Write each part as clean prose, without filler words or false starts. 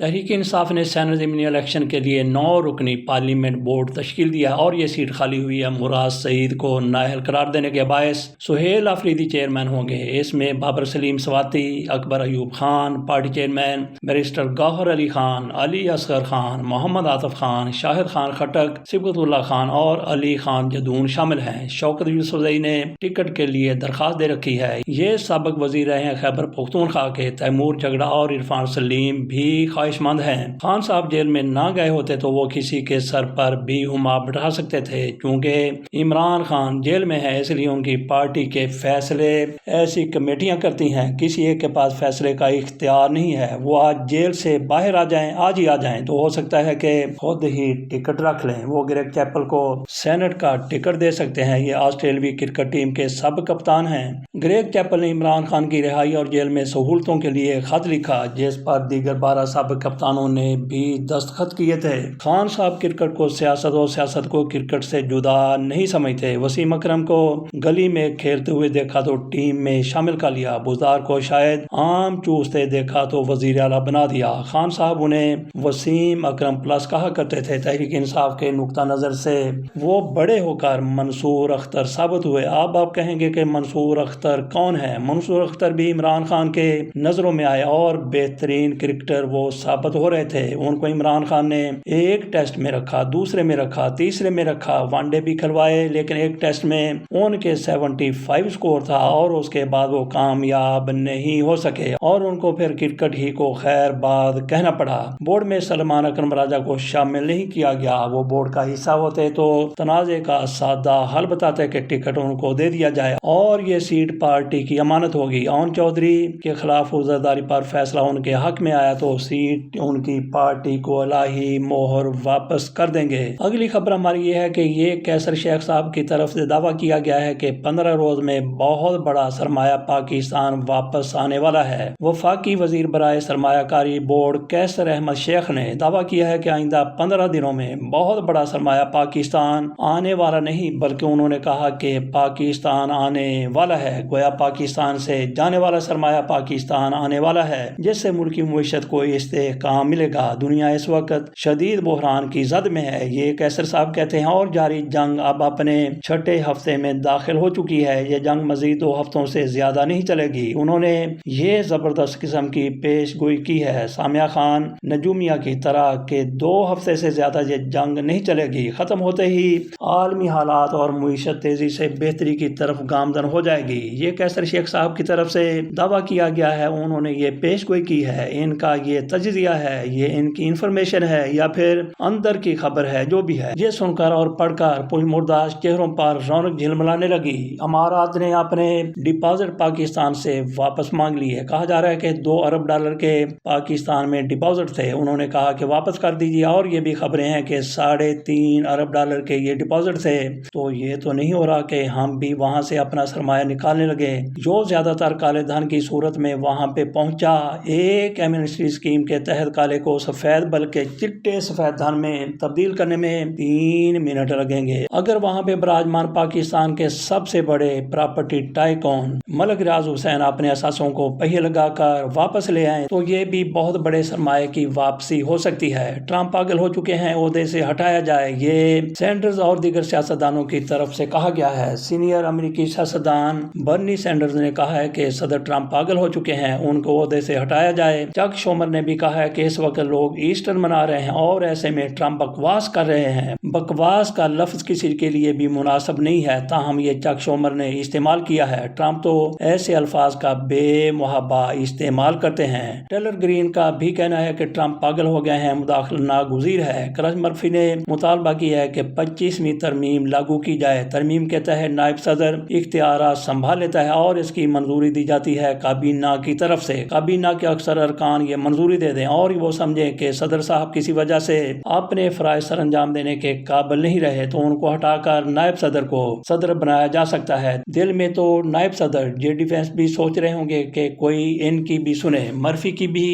تحریک انصاف نے سینٹ ضمنی الیکشن کے لیے 9 رکنی پارلیمنٹ بورڈ تشکیل دیا اور یہ سیٹ خالی ہوئی ہے۔ مراد سعید کو نااہل قرار دینے کے باعث سہیل آفریدی چیئرمین ہوں گے۔ اس میں Babar Saleem Swati, Akbar Ayub Khan, party chairman barrister Gohar Ali Khan, Ali Asghar Khan, Muhammad Atif Khan, Shahid Khan Khattak, Sibghatullah Khan اور علی خان جدون شامل ہیں۔ شوکت یوسفزئی نے ٹکٹ کے لیے درخواست دے رکھی ہے۔ یہ سابق وزیر رہے ہیں خیبر پختونخوا کے۔ تیمور جھگڑا اور عرفان سلیم بھی خواہش مند ہیں۔ خان صاحب جیل میں نہ گئے ہوتے تو وہ کسی کے سر پر بھی ہما بٹھا سکتے تھے۔ چونکہ عمران خان جیل میں ہے اس لیے ان کی پارٹی کے فیصلے ایسی کمیٹیاں کرتی ہیں، کسی ایک کے پاس فیصلے کا اختیار نہیں ہے۔ وہ آج جیل سے باہر آ جائیں، آج ہی آ جائیں تو ہو سکتا ہے کہ خود ہی ٹکٹ رکھ لیں۔ وہ گریگ چیپل کو سینٹ کا ٹکٹ دے سکتے ہیں۔ یہ آسٹریلوی کرکٹ ٹیم کے سابق کپتان ہیں۔ گریگ چیپل نے عمران خان کی رہائی اور جیل میں سہولتوں کے لیے خط لکھا جس پر دیگر 12 سابق کپتانوں نے بھی دستخط کیے تھے۔ خان صاحب کرکٹ کو سیاست اور سیاست کو کرکٹ سے جدا نہیں سمجھتے۔ وسیم اکرم کو گلی میں کھیلتے ہوئے دیکھا تو ٹیم میں شامل کر لیا۔ بزدار کو شاید آم چوستے دیکھا تو وزیر اعلیٰ بنا دیا۔ خان صاحب انہیں وسیم اکرم پلس کہا کرتے تھے۔ تحریک انصاف کے نقطہ نظر سے وہ بڑے ہو کر منصور اختر ثابت ہوئے۔ اب آپ کہیں گے کہ منصور اختر کون ہے؟ منصور اختر بھی عمران خان کے نظروں میں آئے اور بہترین کرکٹر وہ ثابت ہو رہے تھے۔ ان کو عمران خان نے ایک ٹیسٹ میں رکھا، دوسرے میں رکھا، تیسرے میں رکھا، ون ڈے بھی کھلوائے، لیکن ایک ٹیسٹ میں ان کے 75 سکور تھا اور اس کے بعد وہ کامیاب نہیں ہو سکے اور ان کو پھر کرکٹ ہی کو خیر باد کہنا پڑا۔ بورڈ میں سلمان اکرم راجہ کو شامل نہیں کیا گیا۔ وہ بورڈ کا حصہ ہوتے تو تنازع کا سادہ حل بتاتے کہ ٹکٹ ان کو دے دیا جائے اور یہ سیٹ پارٹی کی امانت ہوگی۔ اون چودھری کے خلاف عزرداری پر فیصلہ ان کے حق میں آیا تو سیٹ ان کی پارٹی کو الہی مہر واپس کر دیں گے۔ اگلی خبر ہماری یہ ہے کہ یہ کیسر شیخ صاحب کی طرف سے دعویٰ کیا گیا ہے کہ 15 روز میں بہت بڑا سرمایہ پاکستان واپس آنے والا ہے۔ وفاقی وزیر برائے سرمایہ کاری بورڈ کیسر احمد شیخ نے دعویٰ کیا ہے کہ آئندہ 15 دنوں میں بہت بڑا سرمایہ پاکستان آنے والا نہیں، بلکہ انہوں نے کہا کہ پاکستان آنے والا ہے۔ گویا پاکستان سے جانے والا سرمایہ پاکستان آنے والا ہے جس سے ملکی معیشت کو استحکام ملے گا۔ دنیا اس وقت شدید بحران کی زد میں ہے، یہ کیسر صاحب کہتے ہیں، اور جاری جنگ اب اپنے 6 ہفتے میں داخل ہو چکی ہے۔ یہ جنگ مزید 2 ہفتوں سے زیادہ نہیں چلے گی۔ انہوں نے یہ زبردست قسم کی پیش گوئی کی ہے سامیہ خان نجومیہ کی طرح کہ 2 ہفتے سے زیادہ یہ جنگ نہیں چلے گی۔ ختم ہوتے ہی عالمی حالات اور معیشت تیزی سے بہتری کی طرف گامزن ہو جائے گی۔ یہ کیسر شیخ صاحب کی طرف سے دعویٰ کیا گیا ہے، انہوں نے یہ پیش گوئی کی ہے، ان کا یہ تجزیہ ہے، یہ ان کی انفارمیشن ہے یا پھر اندر کی خبر ہے، جو بھی ہے۔ یہ سن کر اور پڑھ کر پوش مرداش چہروں پر رونق جھلملانے لگی۔ امارات نے اپنے ڈپازٹ پاکستان سے واپس مانگ لیے۔ کہا جا رہا ہے کہ $2 ارب کے پاکستان میں ڈپازٹ تھے، انہوں نے کہا کہ واپس کر دیجیے، اور یہ بھی خبریں ہیں کہ $3.5 ارب کے یہ ڈپازٹ تھے۔ تو یہ تو نہیں ہو رہا کہ ہم بھی وہاں سے اپنا سرمایہ نکالنے لگے جو زیادہ تر کالے دھن کی صورت میں وہاں پہ پہنچا۔ ایک ایمنسٹی اسکیم کے تحت کالے کو سفید بلکہ چٹے سفید دھن میں تبدیل کرنے میں 3 منٹ لگیں گے۔ اگر وہاں پہ براجمان پاکستان کے سب سے بڑے پراپرٹی ٹائکون ملک ریاض حسین اپنے اثاثوں کو پہیے لگا کر واپس لے آئیں تو یہ بھی بہت بڑے سرمایہ کی واپسی ہو سکتی ہے۔ ٹرمپ پاگل ہو چکے ہیں، عہدے سے ہٹایا جائے، یہ سینڈرز اور دیگر سیاستدانوں کی طرف سے کہا گیا ہے۔ سینئر امریکی سیاستدان برنی سینڈرز نے کہا ہے کہ صدر ٹرمپ پاگل ہو چکے ہیں، ان کو عہدے سے ہٹایا جائے۔ چک شومر نے بھی کہا ہے کہ اس وقت لوگ ایسٹر منا رہے ہیں اور ایسے میں ٹرمپ بکواس کر رہے ہیں۔ بکواس کا لفظ کسی کے لیے بھی مناسب نہیں ہے، تاہم یہ چک شومر نے استعمال کیا ہے۔ ٹرمپ تو ایسے الفاظ کا بے محابہ استعمال کرتے ہیں۔ ٹیلر گرین کا بھی کہنا ہے کہ ٹرمپ پاگل ہو گئے ہیں، مداخلت ناگزیر ہے۔ کرس مرفی نے مطالبہ کیا ہے کہ 25ویں ترمیم لاگو کی جائے۔ ترمیم کے تحت نائب صدر اختیارات سنبھال لیتا ہے اور اس کی منظوری دی جاتی ہے کابینہ کی طرف سے۔ کابینہ کے اکثر ارکان یہ منظوری دے دیں اور وہ سمجھیں کہ صدر صاحب کسی وجہ سے اپنے فرائض سر انجام دینے کے قابل نہیں رہے تو ان کو ہٹا کر نائب صدر کو صدر بنایا جا سکتا ہے۔ دل میں تو نائب صدر جے ڈی وینس بھی سوچ رہے ہوں گے کہ کوئی ان کی بھی سنے، مرفی کی بھی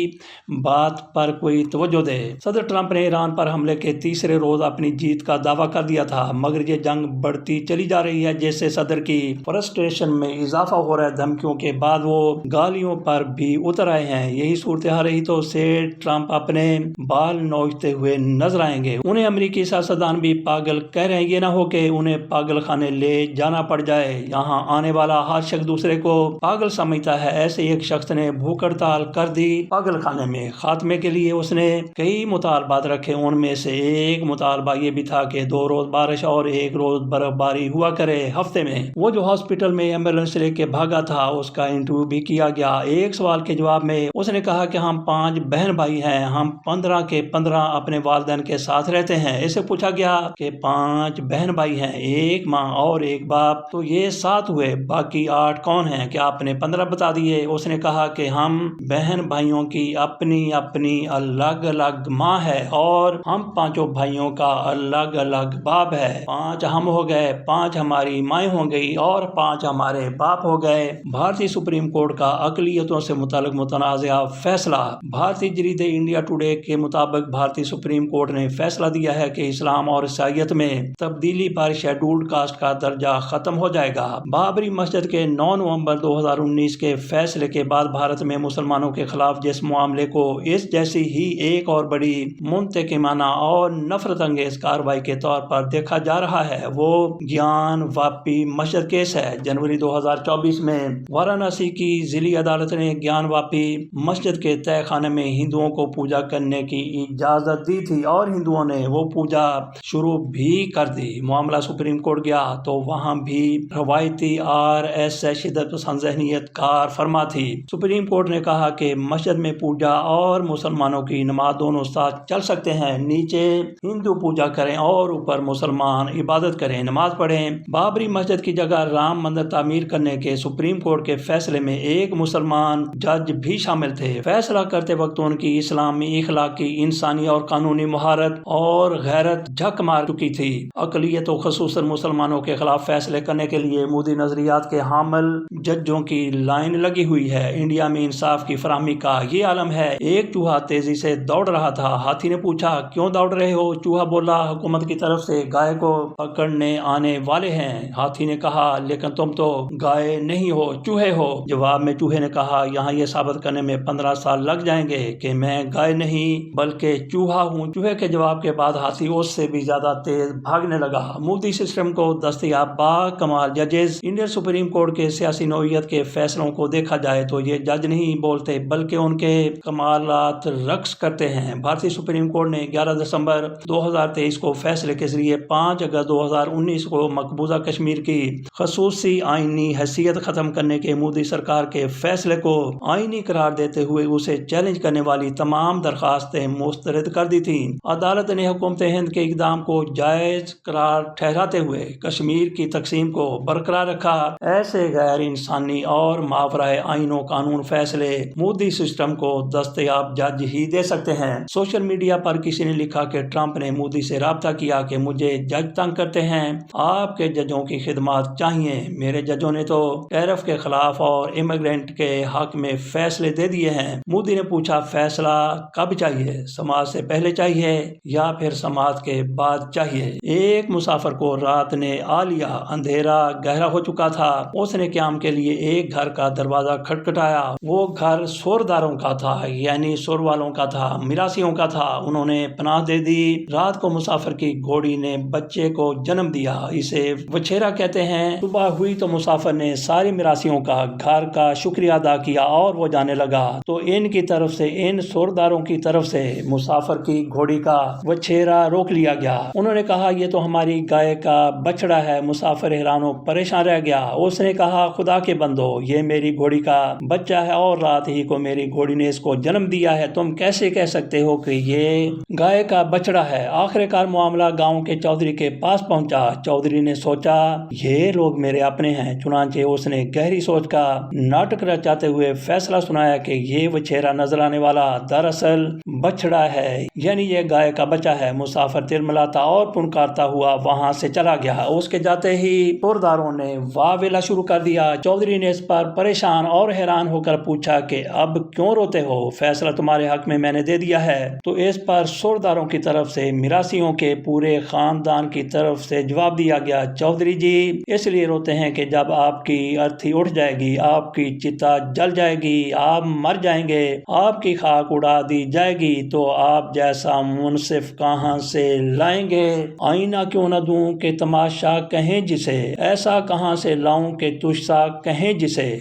بات پر کوئی توجہ دے۔ صدر ٹرمپ نے ایران پر حملے کے تیسرے روز اپنی جیت کا دعویٰ کر دیا تھا، مگر یہ جنگ بڑھتی چلی جا رہی ہے جس سے صدر کی فرسٹریشن میں اضافہ ہو رہا ہے۔ دھمکیوں کے بعد وہ گالیوں پر بھی اتر آئے ہیں۔ یہی صورتحال رہی تو سیٹ ٹرمپ اپنے بال نوچتے ہوئے نظر آئیں گے۔ انہیں امریکی سیاستدان بھی پاگل کہہ رہے ہیں، یہ نہ ہو کہ انہیں پاگل خانے لے جانا پڑ جائے۔ یہاں آنے والا ہر شخص دوسرے کو پاگل سمجھتا ہے۔ ایسے ایک شخص نے بھوک ہڑتال کر دی پاگل خانے میں خاتمے کے لیے۔ اس نے کئی مطالبات رکھے، ان میں سے ایک مطالبہ یہ بھی تھا کہ 2 روز بارش اور 1 روز برف باری ہوا کرے ہفتے میں۔ وہ جو ہاسپٹل میں ایمبولینس لے کے بھاگا تھا، اس کا انٹرویو بھی کیا گیا۔ ایک سوال کے جواب میں اس نے کہا کہ ہم 5 بہن بھائی ہیں، ہم 15 کے 15 اپنے والدین کے ساتھ رہتے ہیں۔ اسے پوچھا گیا کہ 5 بہن بھائی ہیں، 1 ماں اور 1 باپ، تو یہ 7 ہوئے، باقی 8 کون ہیں؟ کیا آپ نے 15 بتا دیے؟ اس نے کہا کہ ہم بہن بھائیوں کی اپنی اپنی الگ الگ ماں ہے اور ہم 5 بھائیوں کا الگ الگ باپ ہے۔ 5 ہم ہو گئے، 5 ہماری مائیں ہو گئی اور 5 ہمارے باپ ہو گئے۔ بھارتی سپریم کورٹ کا اقلیتوں سے متعلق متنازع فیصلہ۔ بھارتی جریدے انڈیا ٹوڈے کے مطابق بھارتی سپریم کورٹ نے فیصلہ دیا ہے کہ اسلام اور عیسائیت میں تبدیلی پر شیڈولڈ کاسٹ کا درجہ ختم ہو جائے گا۔ بابری مسجد کے 9 نومبر 2019 کے فیصلے کے بعد بھارت میں مسلمانوں کے خلاف جس معاملے کو اس جیسی ہی ایک اور بڑی منتقمانہ اور نفرت انگیز کارروائی کے طور پر دیکھا جا رہا ہے، وہ گیان واپی مسجد کیس ہے۔ جنوری 2024 میں وارانسی کی ضلعی عدالت نے گیان واپی مسجد کے تہہ خانے میں ہندوؤں کو پوجا کرنے کی اجازت دی تھی اور ہندوؤں نے وہ پوجا شروع بھی کر دی۔ معاملہ سپریم کورٹ گیا تو وہاں بھی روایتی RSS شدت پسند ذہنیت کار فرما تھی۔ سپریم کورٹ نے کہا کہ مسجد میں پوجا اور مسلمانوں کی نماز دونوں ساتھ چل سکتے ہیں۔ نیچے ہندو پوجا کریں اور اوپر مسلمان عبادت کریں، نماز پڑھیں۔ بابری مسجد کی جگہ رام مندر تعمیر کرنے کے سپریم کورٹ کے فیصلے میں ایک مسلمان جج بھی شامل تھے۔ فیصلہ کرتے وقت ان کی اسلامی، اخلاقی، انسانی اور قانونی مہارت اور غیرت جھک مار چکی تھی۔ اقلیتوں خصوصاً مسلمانوں کے خلاف فیصلے کرنے کے لیے مودی نظریات کے حامل ججوں کی لائن لگی ہوئی ہے۔ انڈیا میں انصاف کی فراہمی کا یہ عالم ہے۔ ایک چوہا تیزی سے دوڑ رہا تھا۔ ہاتھی نے پوچھا، کیوں دوڑ رہے ہو؟ چوہا بولا، حکومت کی طرف سے گائے کو پکڑنے آنے والے ہیں۔ ہاتھی نے کہا، لیکن تم تو گائے نہیں ہو، چوہے ہو۔ جواب میں چوہے نے کہا، یہاں یہ ثابت کرنے میں 15 سال لگ جائیں گے کہ میں گائے نہیں بلکہ چوہا ہوں۔ چوہے کے جواب کے بعد ہاتھی اس سے بھی زیادہ تیز بھاگنے لگا۔ مودی سسٹم کو دستیاب با کمال ججز۔ انڈین سپریم کورٹ کے سیاسی نوعیت کے فیصلوں کو دیکھا جائے تو یہ جج نہیں بولتے بلکہ ان کے کمالات رقص کرتے ہیں۔ بھارتی سپریم کورٹ نے 11 دسمبر 2023 کو فیصلے کے ذریعے 5 اگست 2019 کو مقبوضہ کشمیر کی خصوصی آئینی حیثیت ختم کرنے کے مودی سرکار کے فیصلے کو آئینی قرار دیتے ہوئے اسے چیلنج کرنے والی تمام درخواستیں مسترد کر دی تھیں۔ عدالت نے حکومت ہند کے اقدام کو جائز قرار ٹھہراتے ہوئے کشمیر کی تقسیم کو برقرار رکھا۔ ایسے غیر انسانی اور ماورائے آئین و قانون فیصلے مودی سسٹم کو دستیاب جج ہی دے سکتے ہیں۔ سوشل میڈیا پر کسی نے لکھا کہ ٹرمپ نے مودی سے رابطہ کیا کہ مجھے جج تنگ کرتے ہیں، آپ کے ججوں کی خدمات چاہیے۔ میرے ججوں نے تو ٹیرف کے خلاف اور امیگرینٹ کے حق میں فیصلے دے دیے ہیں۔ مودی نے پوچھا، فیصلہ کب چاہیے؟ سماعت سے پہلے چاہیے یا پھر سماعت کے بعد چاہیے؟ ایک مسافر کو رات نے آ لیا، اندھیرا گہرا ہو چکا تھا۔ اس نے قیام کے لیے ایک گھر کا دروازہ کھٹکھٹایا۔ وہ گھر سورداروں کا تھا، یعنی سور والوں کا تھا، میراثیوں کا تھا۔ انہوں نے پناہ دے دی۔ رات کو مسافر کی گھوڑی نے بچے کو جنم دیا، اسے وچھیرا کہتے ہیں۔ صبح ہوئی تو مسافر نے ساری میراثیوں کا گھر کا شکریہ ادا کیا اور وہ جانے لگا تو ان کی طرف سے، ان سورداروں کی طرف سے مسافر کی گھوڑی کا وچھیرا روک لیا گیا۔ انہوں نے کہا، یہ تو ہماری گائے کا بچڑا ہے۔ مسافر حیران و پریشان رہ گیا۔ اس نے کہا، خدا کے بندو، یہ میری گھوڑی کا بچہ ہے اور رات ہی کو میری گھوڑی نے اس کو جنم دیا ہے، تم کیسے کہہ سکتے ہو کہ یہ گائے کا بچڑا ہے؟ آخر کار معاملہ گاؤں کے چودھری کے پاس پہنچا۔ چودھری نے سوچا، یہ لوگ میرے اپنے ہیں، چنانچہ اس نے گہری سوچ کا ناٹک رچاتے ہوئے فیصلہ سنایا کہ یہ وچھیرا نظر آنے والا دراصل بچڑا ہے، یعنی یہ گائے کا بچہ ہے۔ مسافر تلملاتا اور پنکارتا ہوا وہاں سے چلا گیا۔ اس کے جاتے ہی سورداروں نے واہ ویلا شروع کر دیا۔ چودھری نے اس پر پریشان اور حیران ہو کر پوچھا کہ اب کیوں روتے ہو؟ فیصلہ تمہارے حق میں نے دے دیا ہے۔ تو اس پر سورداروں کی طرف سے، میراثیوں کے پورے خاندان کی طرف سے جواب دیا گیا، چودھری جی اس لیے روتے ہیں کہ جب آپ کی ارتھی اٹھ جائے گی، آپ کی چتا جل جائے گی، آپ مر جائیں گے، آپ کی خاک اڑا دی جائے گی تو آپ جیسا منصف کہاں سے لائیں گے؟ آئینہ کیوں نہ دوں کہ تماشا کہیں جسے، ایسا کہاں سے لاؤں کہ تجھ سا کہیں جسے۔